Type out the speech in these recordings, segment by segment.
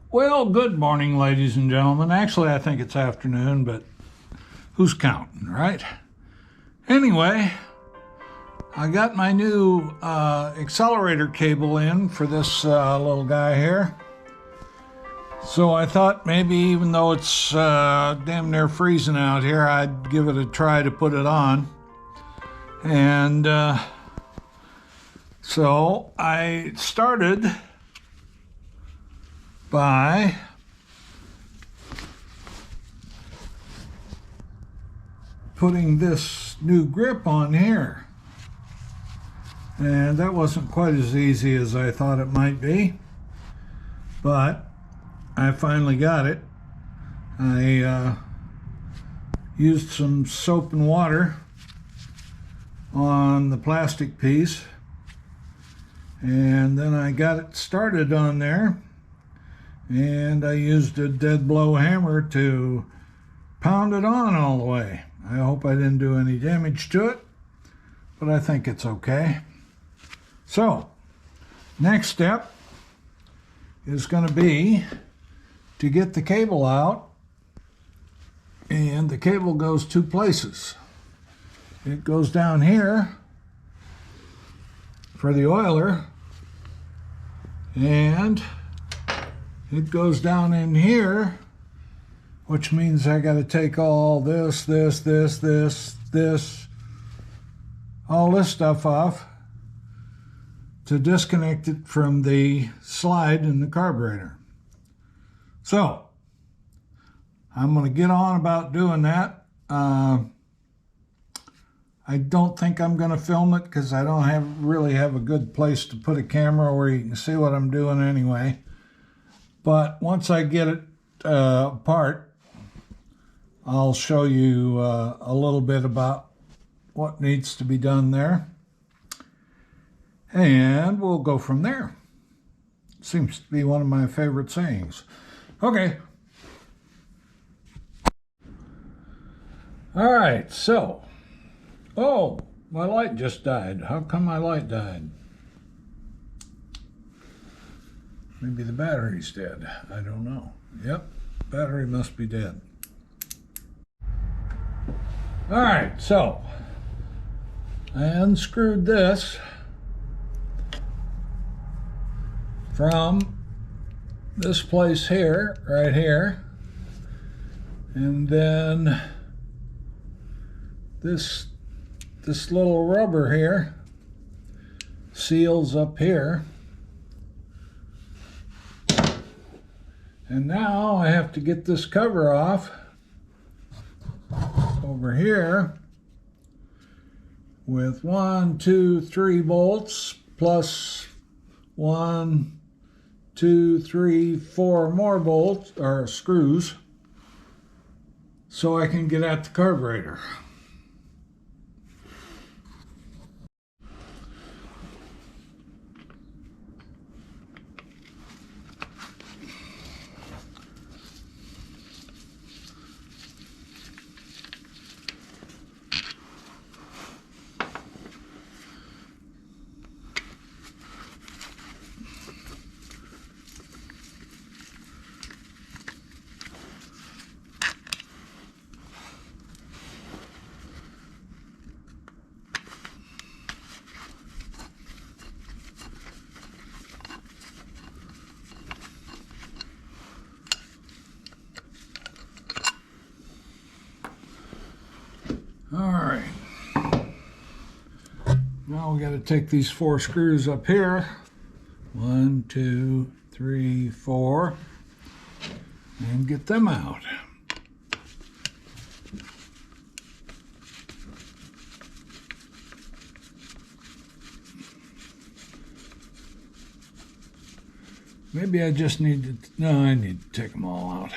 Well, good morning, ladies and gentlemen. Actually, I think it's afternoon, but who's counting, right? Anyway, I got my new accelerator cable in for this little guy here. So I thought maybe even though it's damn near freezing out here, I'd give it a try to put it on. And so I started by putting this new grip on here. And that wasn't quite as easy as I thought it might be, but I finally got it. I used some soap and water on the plastic piece, and then I got it started on there, and I used a dead blow hammer to pound it on all the way. I hope I didn't do any damage to it, but I think it's okay. So, next step is going to be to get the cable out, and the cable goes two places. It goes down here for the oiler, and it goes down in here, which means I got to take all this, all this stuff off to disconnect it from the slide in the carburetor. So I'm going to get on about doing that. I don't think I'm going to film it because I don't really have a good place to put a camera where you can see what I'm doing anyway. But once I get it apart, I'll show you a little bit about what needs to be done there. And we'll go from there. Seems to be one of my favorite sayings. Okay. All right, so. Oh, my light just died. How come my light died? Maybe the battery's dead. I don't know. Yep, battery must be dead. All right, so I unscrewed this from this place here, right here, and then this little rubber here seals up here. And now I have to get this cover off over here with 1, 2, 3 bolts plus 1, 2, 3, 4 more bolts or screws so I can get at the carburetor. All right, now we got to take these 4 screws up here, 1, 2, 3, 4, and get them out. Maybe I just need to, no, I need to take them all out.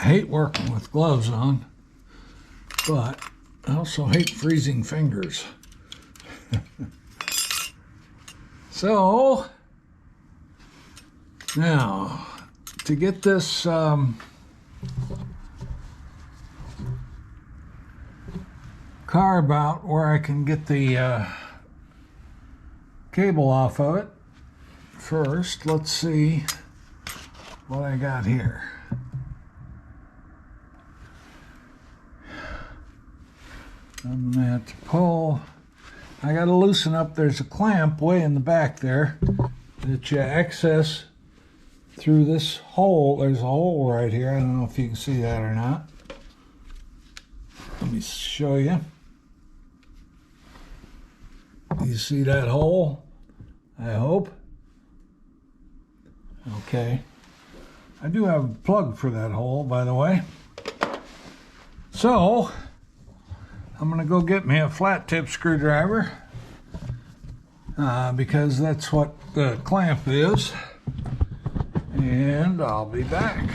hate working with gloves on, but I also hate freezing fingers. So, now, to get this carb out where I can get the cable off of it, first, let's see what I got here. I'm gonna have to pull. I gotta loosen up. There's a clamp way in the back there that you access through this hole. There's a hole right here. I don't know if you can see that or not. Let me show you. You see that hole? I hope. Okay. I do have a plug for that hole, by the way. So, I'm going to go get me a flat tip screwdriver because that's what the clamp is. And I'll be back.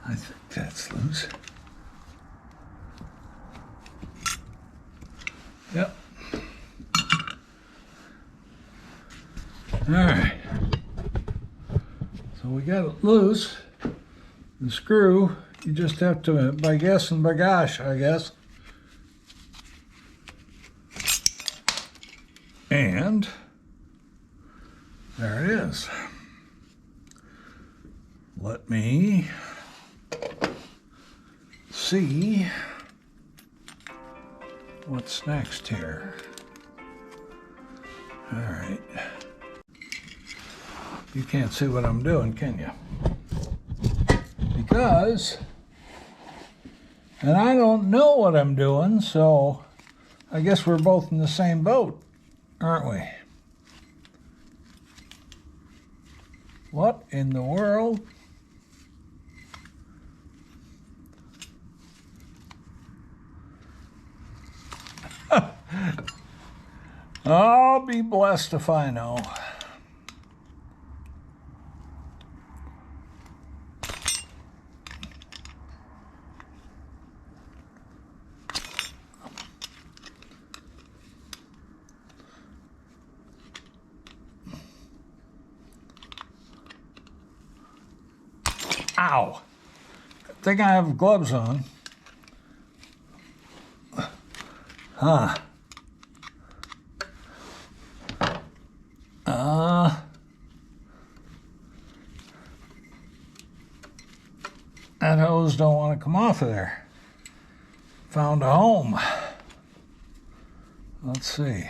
I think that's loose. Yep. All right. So we got it loose. The screw, you just have to, by guess and by gosh, I guess. And there it is. Let me see what's next here. All right. You can't see what I'm doing, can you? Because, and I don't know what I'm doing, so I guess we're both in the same boat, aren't we? What in the world? I'll be blessed if I know. Ow! Good thing I have gloves on. Huh. That hose don't want to come off of there. Found a home. Let's see.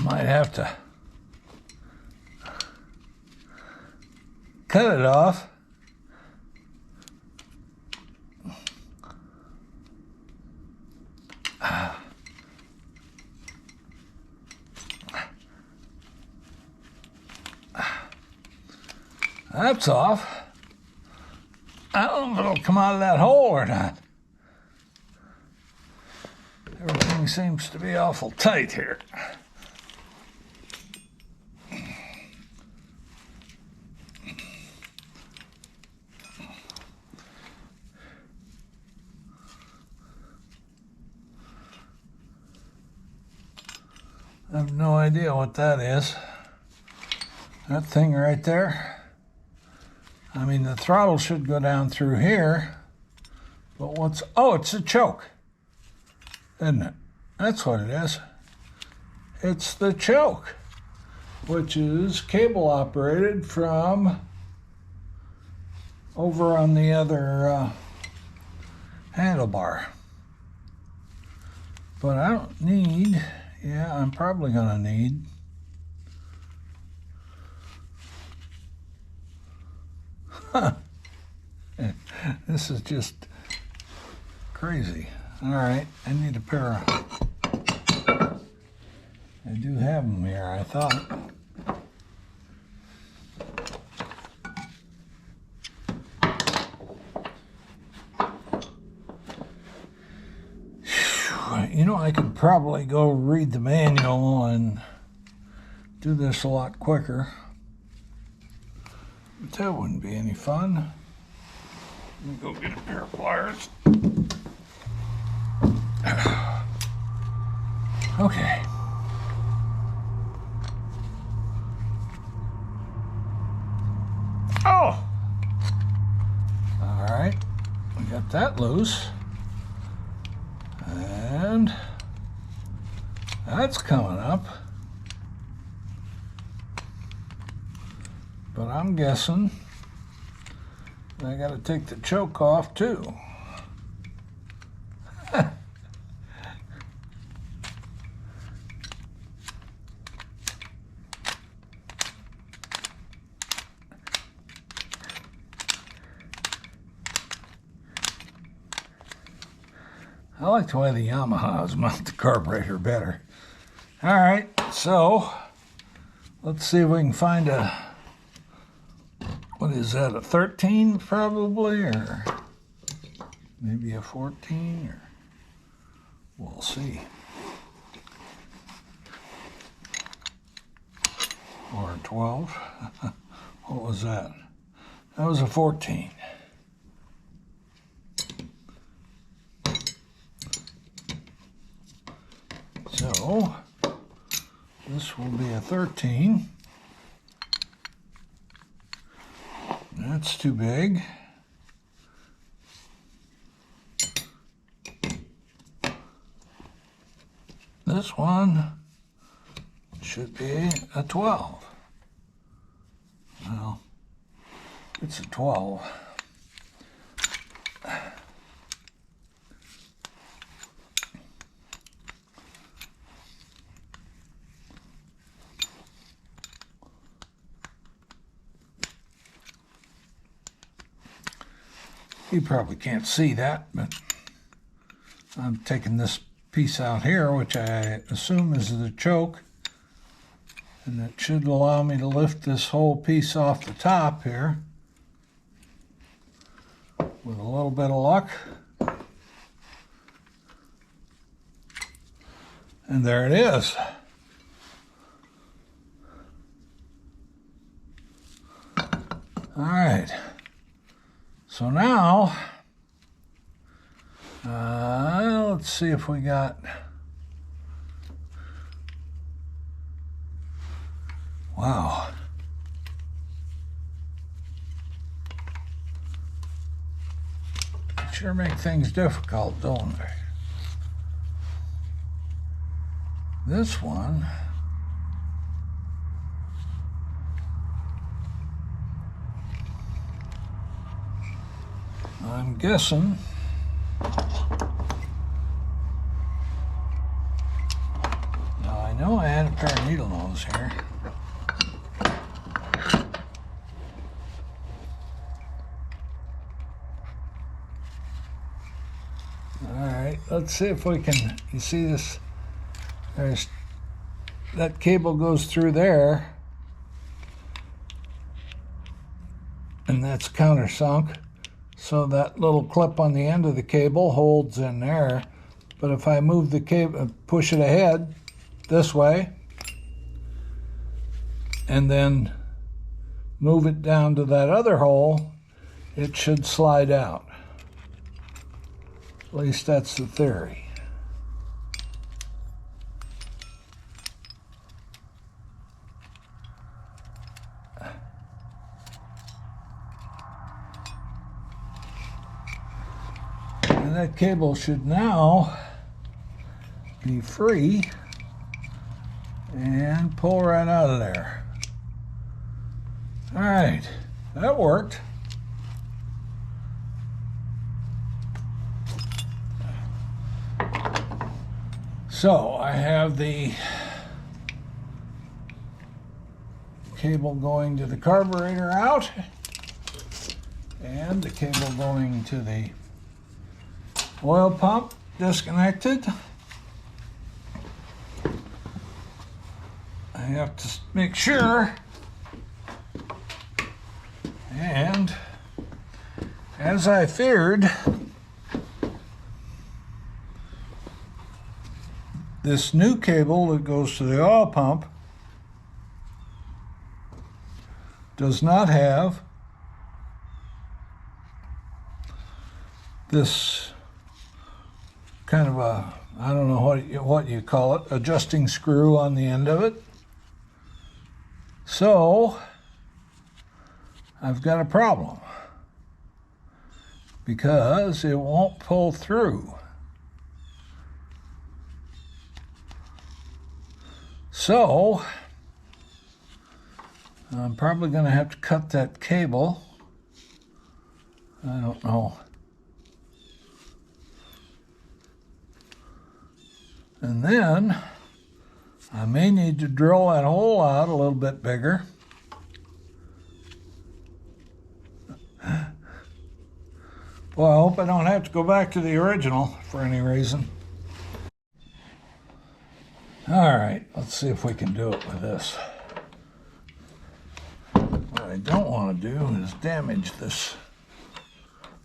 Might have to cut it off. That's off. I don't know if it'll come out of that hole or not. Everything seems to be awful tight here. I have no idea what that is. That thing right there. I mean, the throttle should go down through here, but what's, oh, it's a choke, isn't it? That's what it is. It's the choke, which is cable operated from over on the other handlebar. But I don't need, yeah, I'm probably gonna need This is just crazy. All right, I need a pair of... I do have them here, I thought. You know, I could probably go read the manual and do this a lot quicker, but that wouldn't be any fun. Let me go get a pair of pliers. Okay. Oh! All right, we got that loose. And that's coming up. But I'm guessing I got to take the choke off too. I like the way the Yamahas mount the carburetor better. All right, so let's see if we can find a, what is that, a 13 probably, or maybe a 14, or we'll see. Or a 12. What was that? That was a 14. So this will be a 13. That's too big. This one should be a 12. Well, it's a 12. You probably can't see that, but I'm taking this piece out here, which I assume is the choke, and it should allow me to lift this whole piece off the top here with a little bit of luck. And there it is. All right. So now, let's see if we got, wow. Sure make things difficult, don't they? This one, I'm guessing now I know I had a pair of needle nose here. Alright, let's see if we can, you see this, there's, that cable goes through there, and that's countersunk. So that little clip on the end of the cable holds in there. But if I move the cable, push it ahead this way, and then move it down to that other hole, it should slide out. At least that's the theory. That cable should now be free and pull right out of there. All right, that worked. So I have the cable going to the carburetor out, And the cable going to the oil pump disconnected. I have to make sure. And as I feared, this new cable that goes to the oil pump does not have this kind of a, I don't know what you call it, adjusting screw on the end of it. So I've got a problem because it won't pull through. So I'm probably going to have to cut that cable. I don't know. And then I may need to drill that hole out a little bit bigger. Well, I hope I don't have to go back to the original for any reason. All right, let's see if we can do it with this. What I don't want to do is damage this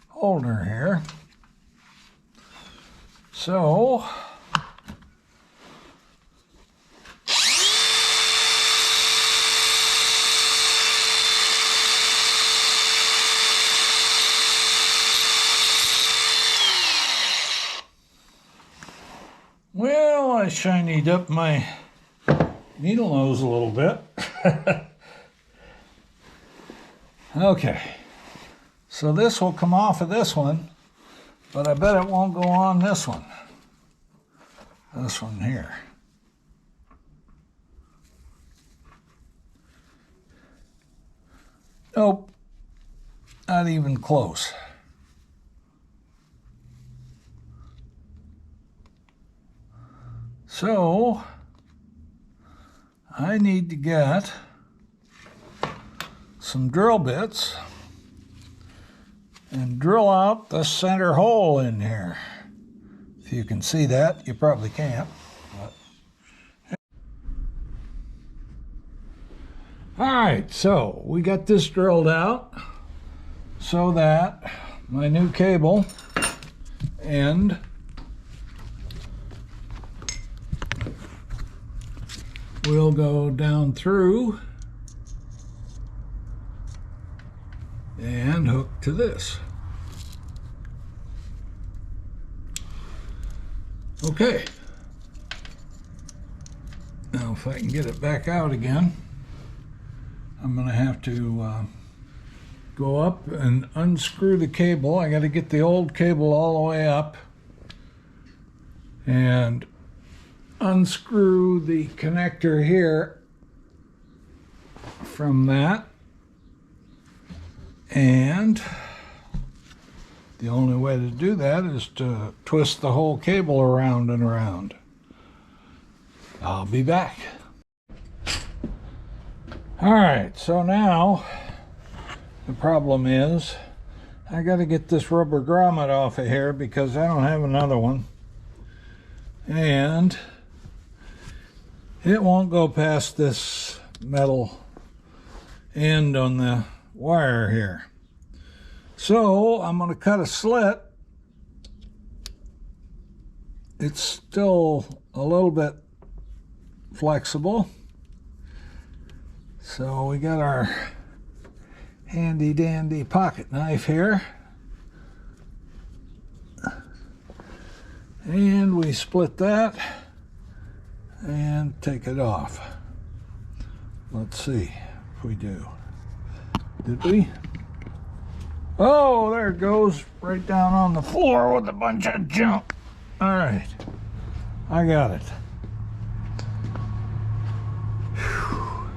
holder here. So well, I shinied up my needle nose a little bit. Okay, so this will come off of this one, but I bet it won't go on this one. This one here. Nope, not even close. So I need to get some drill bits and drill out the center hole in here. If you can see that, you probably can't. But. All right, so we got this drilled out so that my new cable end will go down through and hook to this. Okay. Now if I can get it back out again, I'm going to have to go up and unscrew the cable. I got to get the old cable all the way up and unscrew the connector here from that. And the only way to do that is to twist the whole cable around and around. I'll be back. All right, so now the problem is I got to get this rubber grommet off of here because I don't have another one. And it won't go past this metal end on the wire here. So I'm going to cut a slit. It's still a little bit flexible. So we got our handy dandy pocket knife here. And we split that and take it off. Let's see if we do. Did we? Oh, there it goes, right down on the floor with a bunch of junk. All right, I got it. Whew.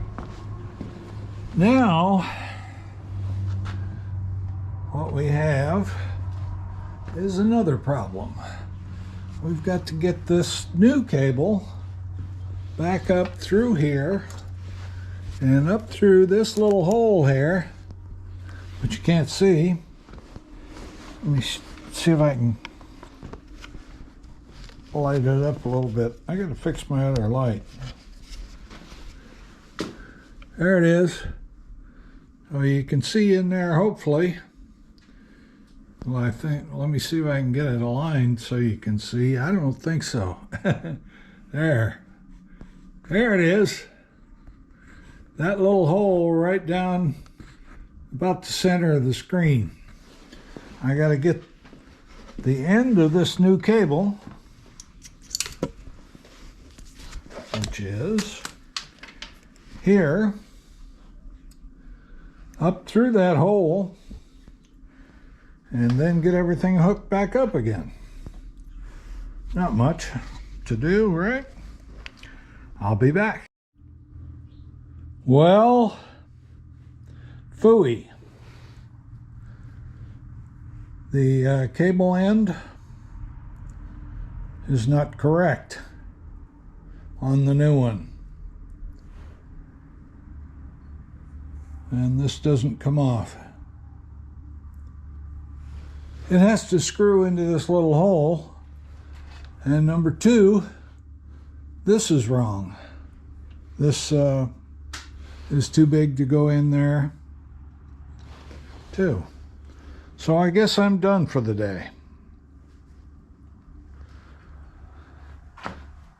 Now, what we have is another problem. We've got to get this new cable back up through here and up through this little hole here but you can't see. Let me see if I can light it up a little bit. I gotta fix my other light. There it is. Oh, you can see in there, hopefully. Well, I think, let me see if I can get it aligned so you can see. I don't think so. There it is. That little hole right down about the center of the screen. I got to get the end of this new cable, which is here, up through that hole, and then get everything hooked back up again. Not much to do, right? I'll be back. Well, phooey. The cable end is not correct on the new one. And this doesn't come off. It has to screw into this little hole. And number two, this is wrong. This is too big to go in there too. So I guess I'm done for the day.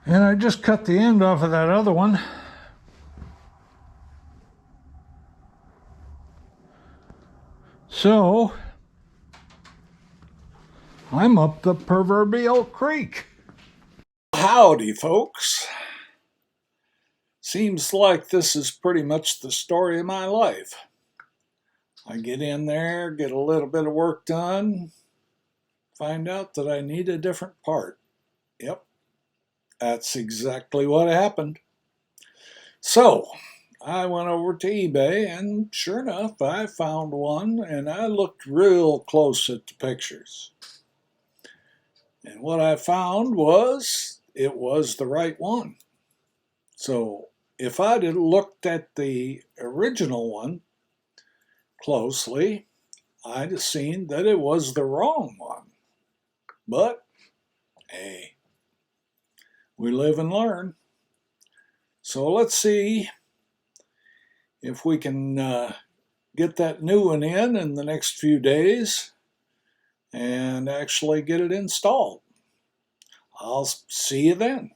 And I just cut the end off of that other one. So I'm up the proverbial creek. Howdy, folks. Seems like this is pretty much the story of my life. I get in there, get a little bit of work done, find out that I need a different part. Yep, that's exactly what happened. So I went over to eBay, and sure enough, I found one, and I looked real close at the pictures. And what I found was, it was the right one. So if I'd have looked at the original one closely, I'd have seen that it was the wrong one. But, hey, we live and learn. So let's see if we can get that new one in the next few days and actually get it installed. I'll see you then.